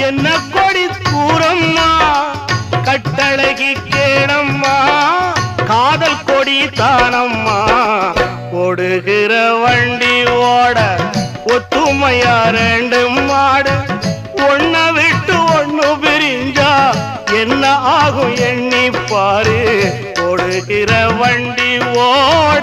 என்ன கொடி கூறம்மா கட்டழகி கேடம்மா காதல் கொடி தானம்மா ஓடுகிற வண்டி ஓட ஒத்துமையா ரெண்டு மாடு ஒன்ன விட்டு ஒண்ணு பிரிஞ்சா என்ன ஆகும் எண்ணி பாரு ஓடுகிற வண்டி ஓட